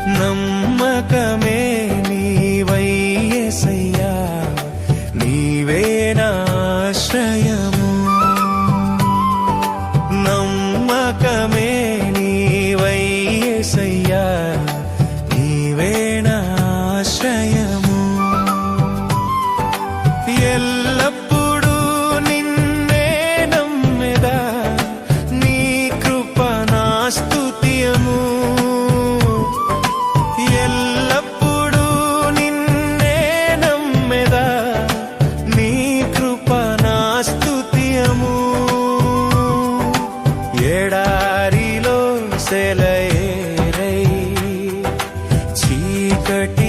నమ్మకమే నీవయ్యేసయ్యా, నీవే నా ఆశ్రయము. నమ్మకమే నీవయ్యేసయ్యా, నీవే నా ఆశ్రయము. ఎల్లప్పుడూ నిన్నే నమ్మెదా, నీ కృప నా స్తుతియము. ఎల్లప్పుడూ నిన్నే నమ్మెదా, నీ కృప నా స్తుతియము. ఎడారిలో సెలయేరై చీకటి